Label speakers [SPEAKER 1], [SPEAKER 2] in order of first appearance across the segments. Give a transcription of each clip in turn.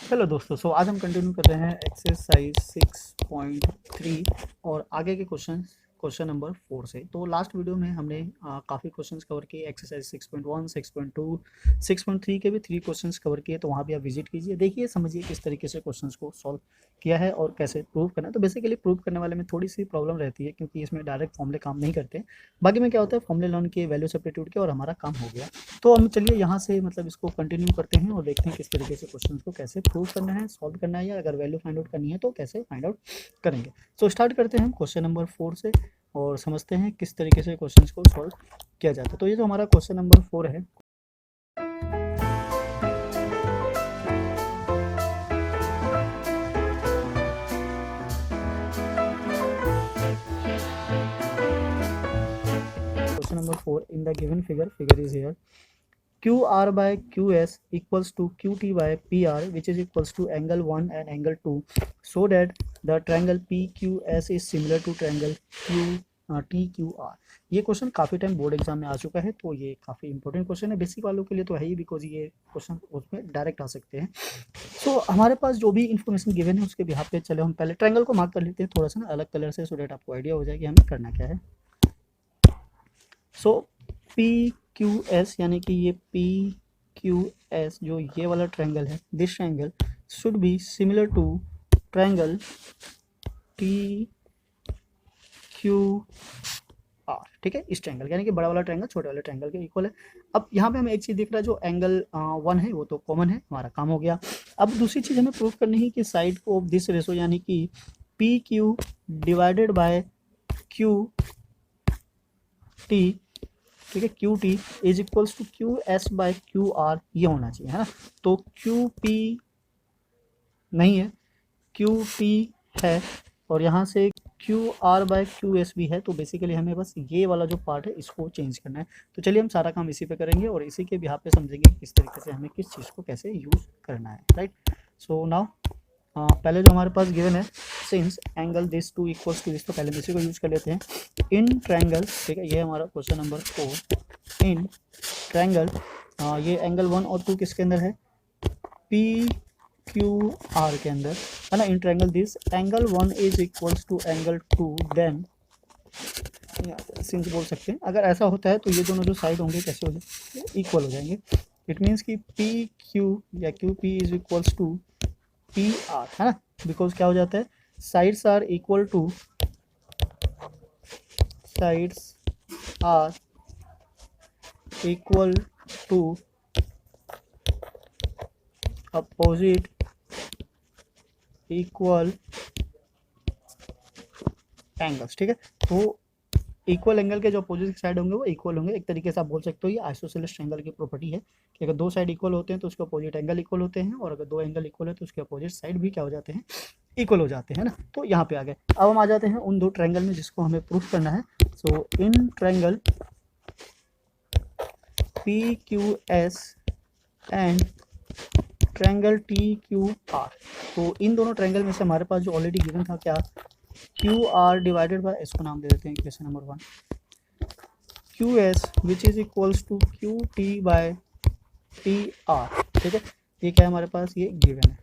[SPEAKER 1] Hello दोस्तों, आज हम कंटिन्यू कर रहे हैं एक्सरसाइज 6.3 और आगे के क्वेश्चन नंबर 4 से। तो लास्ट वीडियो में हमने काफ़ी क्वेश्चंस कवर किए। एक्सरसाइज 6.1, 6.2, 6.3 के भी 3 क्वेश्चंस कवर किए, तो वहाँ भी आप विजिट कीजिए, देखिए, समझिए किस तरीके से क्वेश्चंस को सॉल्व किया है और कैसे प्रूव करना है। तो बेसिकली प्रूव करने वाले में थोड़ी सी प्रॉब्लम रहती है, क्योंकि इसमें डायरेक्ट फॉर्मूले काम नहीं करते। बाकी में क्या होता है, फॉर्मूले लर्न किए, वैल्यू सब्स्टिट्यूट किया और हमारा काम हो गया। तो हम चलिए यहाँ से मतलब इसको कंटिन्यू करते हैं और देखते हैं किस तरीके से क्वेश्चन को कैसे प्रूव करना है, सॉल्व करना है, या अगर वैल्यू फाइंड आउट करनी है तो कैसे फाइंड आउट करेंगे। तो स्टार्ट करते हैं क्वेश्चन नंबर 4 से और समझते हैं किस तरीके से क्वेश्चन को सॉल्व किया जाता है। तो ये जो हमारा क्वेश्चन नंबर 4 है, question number 4, in the given figure is here QR by QS equals to QT by PR, which is equals to angle 1 and angle 2, so that the triangle PQS is similar to triangle TQR। ये question काफ़ी time board exam में आ चुका है, तो ये काफ़ी important question है। Basic वालों के लिए तो है ही, बिकॉज ये क्वेश्चन उसमें डायरेक्ट आ सकते हैं। सो हमारे पास जो भी इन्फॉर्मेशन गिवन है उसके बिहाफ पे चले हम पहले ट्रायंगल को मार्क कर लेते हैं थोड़ा सा ना अलग कलर से, सो डेट आपको आइडिया हो जाए कि हमें करना क्या है। सो PQS यानी कि ये PQS जो ये वाला ट्रायंगल है, this triangle should be similar to triangle TQR। ठीक है, इस ट्रायंगल यानी कि बड़ा वाला ट्रायंगल छोटे वाले ट्रायंगल के इक्वल है। अब यहाँ पे हमें एक चीज़ दिख रहा है, जो एंगल 1 है वो तो कॉमन है, हमारा काम हो गया। अब दूसरी चीज़ हमें प्रूव करनी है कि साइड ऑफ दिस रेशो यानी कि PQ डिवाइडेड बाय QT, ठीक है, QT is equals to QS by QR, ये होना चाहिए, है ना। तो QP नहीं है, QT है, और यहाँ से QR बाय QS भी है। तो बेसिकली हमें बस ये वाला जो पार्ट है इसको चेंज करना है। तो चलिए हम सारा काम इसी पे करेंगे और इसी के बिहाफ पे समझेंगे किस तरीके से हमें किस चीज़ को कैसे यूज़ करना है, राइट। सो नाउ पहले जो हमारे पास गिवन है, since angle this two equals to this, तो पहले इसी को यूज़ कर लेते हैं। इन ट्रायंगल, ठीक है, ये हमारा क्वेश्चन नंबर 4। इन ट्रायंगल, ये एंगल 1 और 2 किसके अंदर है, PQR के अंदर, है ना। In triangle this angle 1 is equals to angle 2, then since बोल सकते हैं। अगर ऐसा होता है तो ये दोनों जो साइड होंगे कैसे हो जाएंगे, इक्वल हो जाएंगे। इट मीन्स कि PQ या QP is equals to PR, है ना, बिकॉज क्या हो जाता है, sides are equal to, sides are equal to opposite equal angles, ठीक है। तो इक्वल एंगल के जो अपोजिट साइड होंगे वो इक्वल होंगे। एक तरीके से आप बोल सकते हो ये आइसोसेलेस ट्रायंगल की प्रॉपर्टी है कि अगर दो साइड इक्वल होते हैं तो उसके अपोजिट एंगल इक्वल होते हैं, और अगर दो एंगल इक्वल है तो उसके अपोजिट साइड भी क्या हो जाते हैं, इक्वल हो जाते हैं ना। तो यहाँ पे आ गए। अब हम आ जाते हैं उन दो ट्रायंगल में जिसको हमें प्रूफ करना है। So in triangle PQS and triangle TQR, तो इन दोनों ट्रायंगल में से हमारे पास जो ऑलरेडी गिवन था क्या, QR डिवाइडेड बाय, इसको नाम दे देते हैं equation number 1, QS which is equals to QT by TR, ठीक है। ये क्या है हमारे पास, ये गिवन है।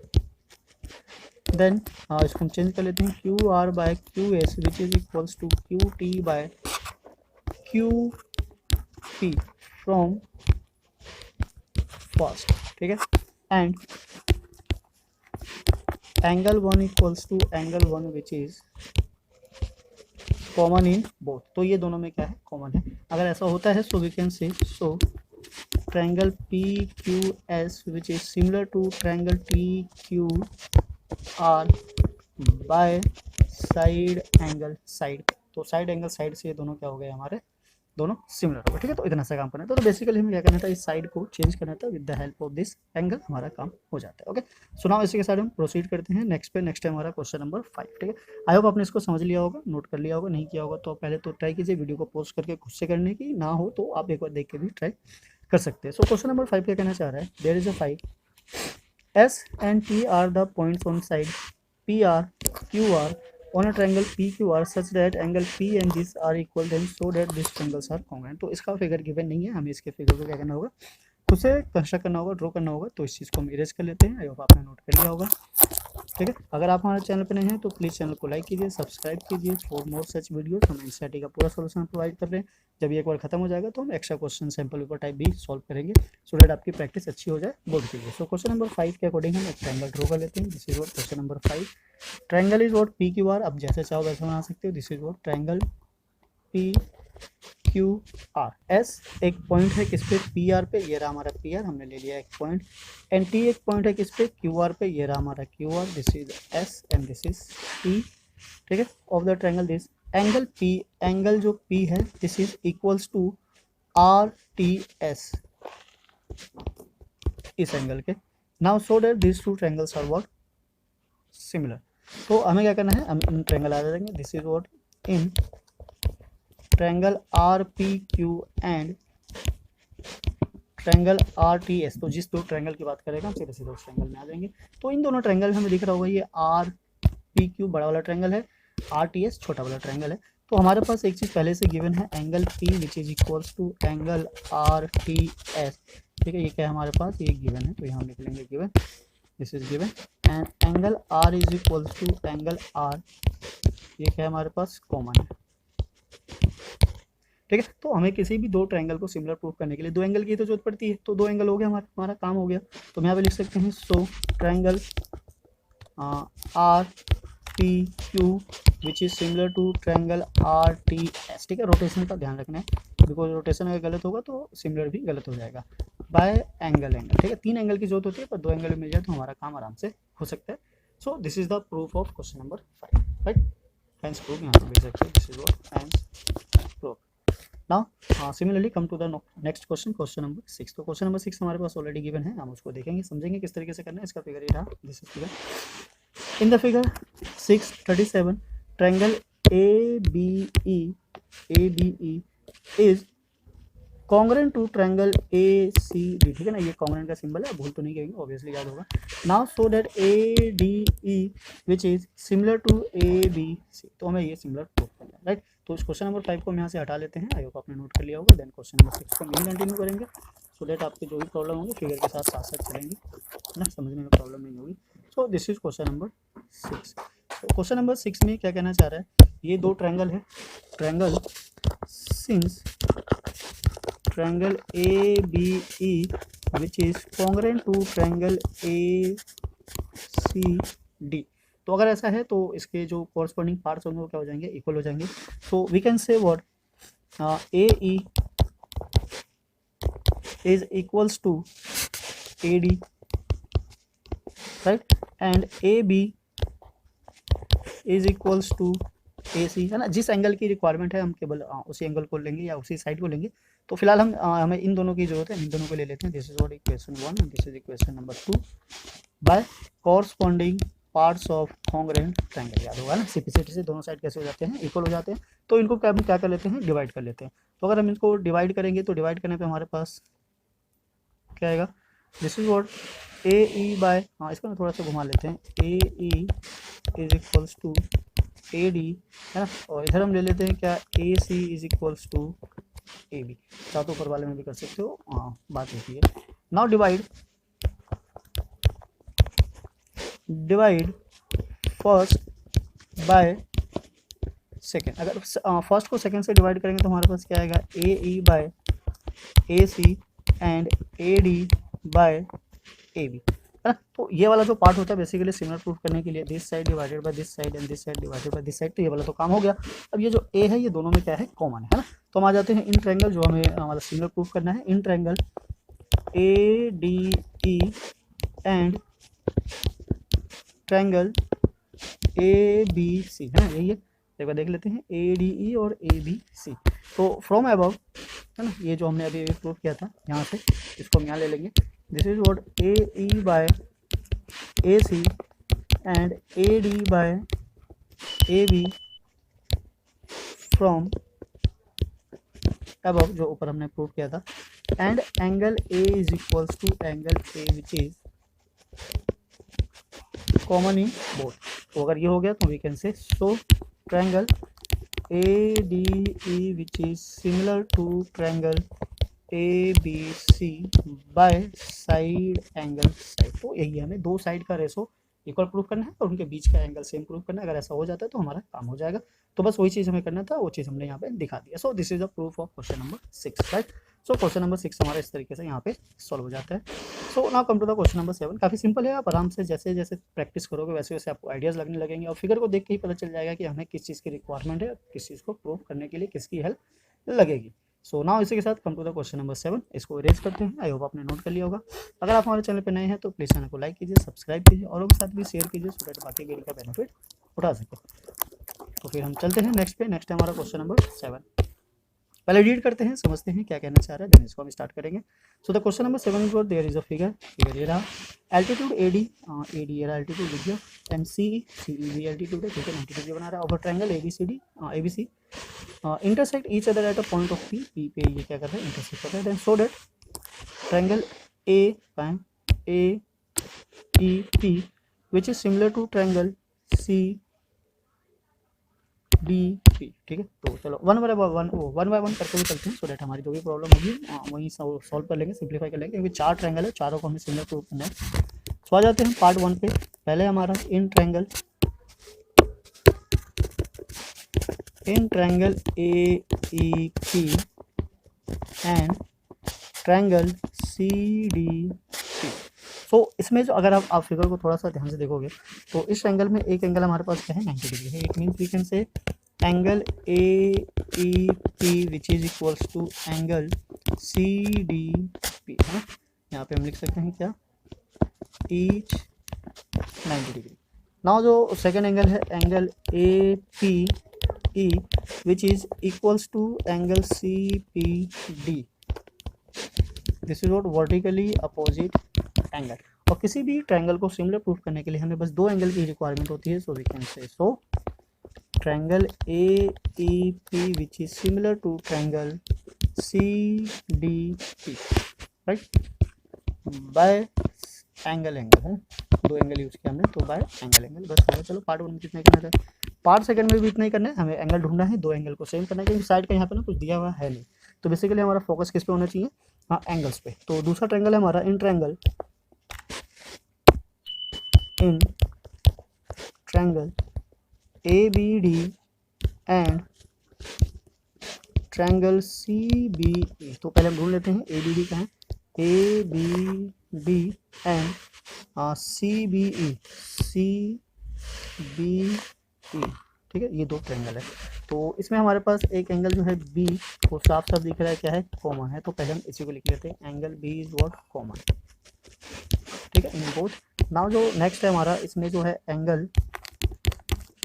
[SPEAKER 1] देन इसको हम चेंज कर लेते हैं, QR by QS which is equals to QT by QP from first, ठीक है। And angle 1 equals to angle 1 which is common in both. तो ये दोनों में क्या है, कॉमन है। अगर ऐसा होता है सो we can say, so triangle PQS which is similar to triangle TQR by side angle side. तो साइड एंगल साइड से ये दोनों क्या हो गए, हमारे दोनों सिमिलर हो गए, ठीक है। तो इतना सा काम करना था। तो बेसिकली हमें क्या करना था, इस साइड को चेंज करना था, with the help of this angle हमारा काम हो जाता है। ओके, सो नाउ इसी के साथ हम प्रोसीड करते हैं नेक्स्ट पे। नेक्स्ट है हमारा क्वेश्चन नंबर 5, ठीक है। आई होप आपने इसको समझ लिया होगा, नोट कर लिया होगा। नहीं किया होगा तो पहले तो ट्राई कीजिए वीडियो को पॉज करके खुद से करने की, ना हो तो आप एक बार देख के भी ट्राई कर सकते हैं। सो क्वेश्चन नंबर 5 क्या कहना चाह रहा है, there is a 5 S and T are the points on side PR QR on a triangle PQR such that angle P and this are equal, then so that these triangles are congruent। तो इसका figure given नहीं है, हमें इसके figure को क्या करना होगा, खुद से कंस्ट्रक्ट करना होगा, ड्रॉ करना होगा। तो इस चीज़ को हम इरेज कर लेते हैं। आई होप आपने नोट कर लिया होगा। ठीक है, अगर आप हमारे चैनल पर नए हैं तो प्लीज़ चैनल को लाइक कीजिए, सब्सक्राइब कीजिए फॉर मोर सच वीडियोस। हम एनसीईआरटी का पूरा सॉल्यूशन प्रोवाइड कर रहे हैं। जब ये एक बार खत्म हो जाएगा तो हम extra question sample paper type भी सॉल्व करेंगे, सो दैट आपकी प्रैक्टिस अच्छी हो जाए बोर्ड के लिए। सो क्वेश्चन नंबर 5 के अकॉर्डिंग हम एक ट्रायंगल ड्रॉ कर लेते हैं। This is what question number 5। Triangle is what P Q R, आप जैसे चाहो वैसे बना सकते हो। This is what triangle P Q R. S एक पॉइंट है किस पे, पी आर पे, ये रहा हमारा पी आर, हमने ले लिया एक पॉइंट। एंड टी एक पॉइंट है किस पे, क्यू आर पे, ये रहा हमारा Q R. This is S and this is P. ठीक है, of the triangle this angle P, angle जो पी है this is equals to R T S, इस एंगल के। Now so that this two triangles are what similar. तो हमें क्या करना है, हम इन ट्रायंगल आ जाएंगे। This is what in triangle R P Q and triangle R T S. तो जिस दो ट्रायंगल की बात करेगा हम सीधे सीधे उस ट्रायंगल में आ जाएंगे। तो इन दोनों ट्रायंगल में हमें दिख रहा होगा ये आर पी क्यू बड़ा वाला ट्रायंगल है, आर टी एस छोटा वाला ट्रायंगल है। तो हमारे पास एक चीज़ पहले से गिवन है, angle P which is equals to angle R T S. ठीक है, ये क्या है हमारे पास, ये गिवन है, तो यहाँ लिख लेंगे given, this is given. And angle R is equals to angle R, ये क्या है हमारे पास, कॉमन है। ठीक है, तो हमें किसी भी दो ट्रायंगल को सिमिलर प्रूफ करने के लिए दो एंगल की तो जरूरत पड़ती है। तो दो एंगल हो गया, हमारा काम हो गया। तो हम यहाँ पे लिख सकते हैं so triangle R P Q which is similar to triangle R T S. ठीक है, रोटेशन का ध्यान रखना है, बिकॉज रोटेशन अगर गलत होगा तो सिमिलर भी गलत हो जाएगा। बाय एंगल, ठीक है, तीन एंगल की जरूरत होती है, पर दो एंगल मिल जाए तो हमारा काम आराम से हो सकता है। So this is the proof of question number 5, right. Hence proof यहाँ पे भेज सकते हैं, this is what hence proof. Now similarly come to the next question, question number 6। तो क्वेश्चन नंबर 6 हमारे पास ऑलरेडी गिवन है, हम उसको देखेंगे, समझेंगे किस तरीके से करना है। इसका फिगर ये रहा, this is figure. In the figure 637 triangle ABE is congruent to triangle ACD। ठीक है ना, ये कॉन्ग्रेंट का सिंबल है, भूल तो नहीं करेंगे, ऑब्वियसली याद होगा। Now so that ADE which is similar to ABC। तो हमें ये सिमिलर प्रूफ करना है, राइट। तो इस क्वेश्चन नंबर 5 को हम यहाँ से हटा लेते हैं। आई होप आपने नोट कर लिया होगा। देन क्वेश्चन नंबर 6 को हम कंटिन्यू करेंगे, सो दैट आपके जो भी प्रॉब्लम होंगे फिगर के साथ साथ साथ चलेंगे ना, समझने में प्रॉब्लम नहीं होगी। सो दिस इज क्वेश्चन नंबर 6। तो क्वेश्चन नंबर 6 में क्या कहना चाह रहा है, ये दो ट्रायंगल है, triangle since triangle ABE which is congruent to triangle ACD। तो अगर ऐसा है तो इसके जो कॉरस्पॉन्डिंग पार्ट्स होंगे वो क्या हो जाएंगे, इक्वल हो जाएंगे। तो we can say what AE is equals to AD, right, and AB is equals to AC, है ना। जिस एंगल की रिक्वायरमेंट है हम केवल उसी एंगल को लेंगे या उसी साइड को लेंगे। तो फिलहाल हम हमें इन दोनों की जरूरत है, इन दोनों को ले लेते हैं। This is what equation 1 and this is equation number 2 by corresponding parts of congruent triangle. याद होगा ना, सिंपलिसिटी से दोनों साइड कैसे हो जाते हैं, इक्वल हो जाते हैं। तो इनको क्या कर लेते हैं, डिवाइड कर लेते हैं। तो अगर हम इनको डिवाइड करेंगे तो डिवाइड करने पे हमारे पास क्या आएगा, this is what AE by, इसको ना थोड़ा सा घुमा लेते हैं, AE is equals to AD, है ना। और इधर हम ले लेते हैं क्या, AC is equals to AB। चाहे तो ऊपर वाले में भी कर सकते हो, बात होती है। Now divide first by second. अगर फर्स्ट को सेकेंड से डिवाइड करेंगे तो हमारे पास क्या आएगा, AE by AC and AD by AB, है ना। तो ये वाला जो पार्ट होता है बेसिकली सिमिलर प्रूफ करने के लिए, this side divided by this side and this side divided by this side. तो ये वाला तो काम हो गया। अब ये जो A है ये दोनों में क्या है, कॉमन है ना। तो हम आ जाते हैं इन ट्रायंगल जो हमें हमारा सिमिलर प्रूफ करना है, in triangle ADE and triangle ABC, है ना, यही है। एक बार देख लेते हैं ADE और ABC। तो फ्रॉम अबव, है ना, ये जो हमने अभी प्रूफ किया था यहाँ से, इसको हम यहाँ ले लेंगे। This is what AE by AC and AD by AB from above, जो ऊपर हमने प्रूव किया था। And angle A is equals to angle A which is common in both. तो अगर ये हो गया तो we can say so triangle ADE which is similar to triangle A B C by side angle side. तो यही हमें दो साइड का रेशो इक्वल प्रूफ करना है और उनके बीच का एंगल सेम प्रूफ करना है। अगर ऐसा हो जाता है तो हमारा काम हो जाएगा। तो बस वही चीज़ हमें करना था, वो चीज़ हमने यहाँ पे दिखा दिया। सो this is the proof of question number 6, right. So question number 6 हमारा इस तरीके से यहाँ पे सॉल्व हो जाता है। So now come to the question number 7। काफ़ी सिंपल है, आप आराम से जैसे जैसे प्रैक्टिस करोगे वैसे वैसे आपको आइडियाज़ लगने लगेंगे और फिगर को देख के ही पता चल जाएगा कि हमें किस चीज़ की रिक्वायरमेंट है, किस चीज़ को प्रूव करने के लिए किसकी हेल्प लगेगी। सो नाउ इसी के साथ come to the question number 7, इसको इरेज करते हैं। आई होप आपने नोट कर लिया होगा। अगर आप हमारे चैनल पर नए हैं तो प्लीज़ चैनल को लाइक कीजिए, सब्सक्राइब कीजिए, औरों के साथ भी शेयर कीजिए सो दैट बाकी वीडियो का बेनिफिट उठा सके। तो फिर हम चलते हैं नेक्स्ट पे। नेक्स्ट है हमारा क्वेश्चन नंबर 7। पहले रीड करते हैं, समझते हैं क्या कहना चाह रहा है, देन इसको हम स्टार्ट करेंगे। So the question number 7 is what there is a figure ये रहा। एल्टीट्यूड एडी ये रहा एल्टीट्यूड लिखिए, एंड सी भी एल्टीट्यूड है, ठीक है, 90 डिग्री बना रहा है। Over triangle ABC intersect each other at a point of P पे ये क्या कर रहे हैं, इंटरसेक्ट कर रहे हैं। Then so that triangle A E P which is similar to triangle C D P, ठीक है। तो चलो वन बाय वन करके भी चलते हैं सो दैट हमारी जो भी प्रॉब्लम होगी वहीं सॉल्व कर लेंगे, सिंप्लीफाई कर लेंगे, क्योंकि 4 ट्रायंगल है, चारों को हमें सिमिलर प्रूफ करना है। तो आ जाते हैं पार्ट 1 पे। पहले हमारा in triangle A E P and triangle C D P. तो इसमें जो अगर आप फिगर को थोड़ा सा ध्यान से देखोगे तो इस एंगल में एक एंगल हमारे पास क्या है, 90 डिग्री है। It means we can say angle A E P which is equals to angle C D P, है ना। यहाँ पे हम लिख सकते हैं क्या, ईच 90 डिग्री। नाउ जो सेकेंड एंगल है angle A P E which is equals to angle C P D. This is what vertically opposite angle. और किसी भी ट्रायंगल को सिमिलर प्रूफ करने के लिए हमें बस 2 एंगल की रिक्वायरमेंट होती है। सो we can say so triangle A E P which is similar to triangle C D P, right, by angle है, 2 एंगल यूज किया हमने तो बाय एंगल बस होगा। चलो पार्ट 1 में कितना करना था, पार्ट सेकंड में भी इतना ही करना है, हमें एंगल ढूंढना है, 2 एंगल को सेम करना है, क्योंकि साइड का यहाँ पे ना कुछ दिया हुआ है नहीं। तो बेसिकली हमारा फोकस किस पे होना चाहिए, हाँ एंगल्स पे। तो दूसरा ट्रायंगल है हमारा in triangle A B D and triangle C B A. तो पहले हम ढूंढ लेते हैं ए बी डी का है, A B D and C B E, ठीक है। ये 2 ट्रायंगल है। तो इसमें हमारे पास एक एंगल जो है बी वो साफ साफ दिख रहा है क्या है, कॉमन है। तो पहले हम इसी को लिख लेते हैं, angle B is what, common, ठीक है, इन बोथ। नाउ जो नेक्स्ट है हमारा, इसमें जो है angle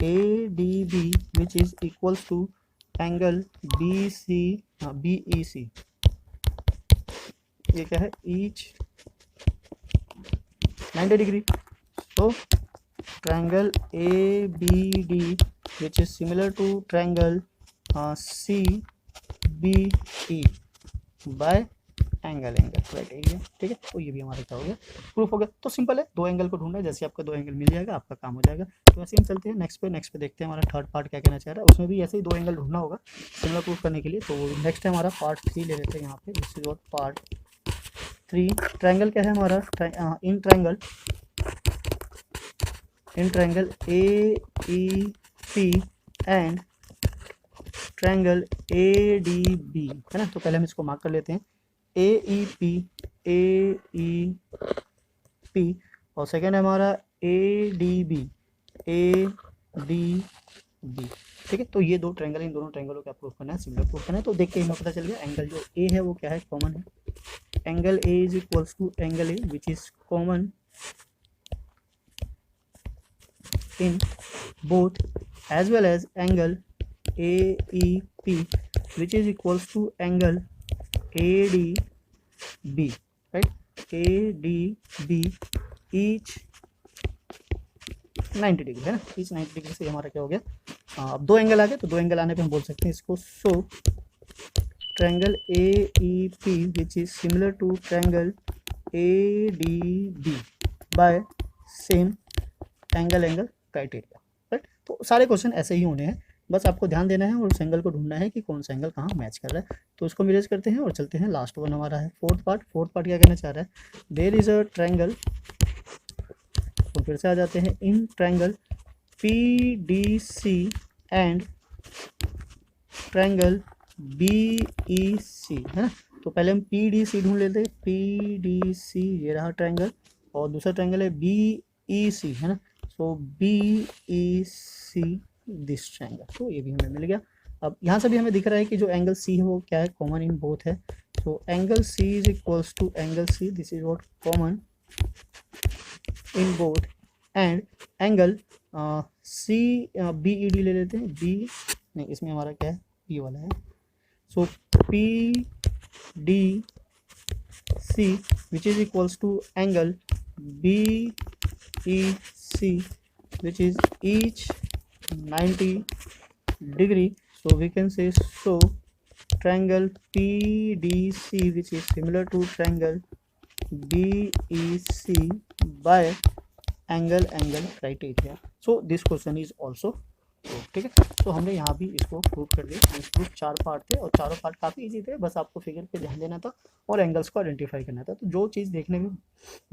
[SPEAKER 1] A D B which is equals to angle B C B E C, ये क्या है, ईच 90 डिग्री। तो triangle A B D which is similar to triangle C B E by angle, right area, ठीक है। तो ये भी हमारा क्या हो गया, प्रूफ हो गया। तो सिंपल है, 2 एंगल को ढूंढना है, जैसे आपका 2 एंगल मिल जाएगा आपका काम हो जाएगा। तो ऐसे हम चलते हैं नेक्स्ट पे देखते हैं हमारा थर्ड पार्ट क्या कहना चाह रहा है। उसमें भी ऐसे ही 2 एंगल ढूंढना होगा सिमिलर प्रूफ करने के लिए। तो नेक्स्ट है हमारा पार्ट 3 ले लेते हैं यहाँ पे। This is what part 3। Triangle क्या है हमारा, in triangle A E P and triangle A D B, है ना। तो पहले हम इसको मार्क कर लेते हैं, ए ई पी और सेकेंड है हमारा ए डी बी, ठीक है। तो ये 2 ट्रायंगल, इन दोनों ट्रायंगलों का प्रूफ करना है, सिमिलर प्रूफ करना है। तो देख के हमें पता चल गया एंगल जो ए है वो क्या है, कॉमन है। Angle A is equals to angle A which is common in both, as well as angle AEP which is equals to angle ADB, right, ADB each 90 degree, है ना। each 90 डिग्री से हमारा क्या हो गया, अब 2 एंगल आ गए। तो 2 एंगल आने पे हम बोल सकते हैं इसको, so triangle AEP which is similar to triangle ADB by same angle criteria, right. तो सारे क्वेश्चन ऐसे ही होने हैं, बस आपको ध्यान देना है और उस एंगल को ढूंढना है कि कौन सा एंगल कहाँ मैच कर रहा है। तो उसको मिरेज करते हैं और चलते हैं, लास्ट वन हमारा है फोर्थ पार्ट क्या कहना चाह रहा है, देयर इज अ ट्रायंगल, तो फिर से आ जाते हैं, in triangle P D C and triangle B E C, है ना। तो पहले हम पी डी सी ढूंढ लेते हैं, पी डी सी ये रहा ट्रायंगल, और दूसरा ट्रायंगल है बी ई सी, है ना। So B E C this triangle, तो ये भी हमें मिल गया। अब यहाँ से भी हमें दिख रहा है कि जो एंगल सी है वो क्या है, कॉमन इन बोथ है। So angle C is equals to angle C, this is what common in both, and angle C B E D ले लेते हैं, बी नहीं इसमें हमारा क्या है, बी वाला है। So P D C which is equals to angle B E C which is each 90 degree, so we can say so triangle PDC which is similar to triangle BEC by angle criteria, so this question is also proof, ठीक है। तो हमने यहाँ भी इसको proof कर दिया। Proof 4 part थे और चारों पार्ट काफ़ी इजी थे, बस आपको फिगर पे ध्यान देना था और एंगल्स को आइडेंटिफाई करना था। तो जो चीज़ देखने में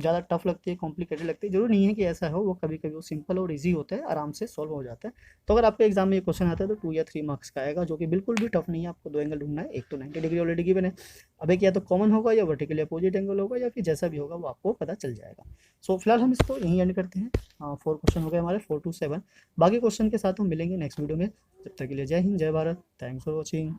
[SPEAKER 1] ज़्यादा टफ लगती है, कॉम्प्लिकेटेड लगती है, जरूरी नहीं है कि ऐसा हो, वो कभी कभी वो सिंपल और ईजी होता है, आराम से सॉल्व हो जाता है। तो अगर आपके एग्जाम में ये क्वेश्चन आता है तो 2 या 3 मार्क्स का आएगा, जो कि बिल्कुल भी टफ नहीं है। आपको 2 एंगल ढूंढना है, एक तो 90 डिग्री ऑलरेडी गिवन है, अब एक या तो कॉमन होगा या वर्टिकली अपोजिट एंगल होगा या फिर जैसा भी होगा वो आपको पता चल जाएगा। सो फिलहाल हम इसको यहीं एंड करते हैं। 4 क्वेश्चन हो गए हमारे, 4 to 7। बाकी क्वेश्चन के साथ हम मिलेंगे नेक्स्ट वीडियो में। जब तक के लिए जय हिंद, जय भारत, थैंक्स फॉर वॉचिंग।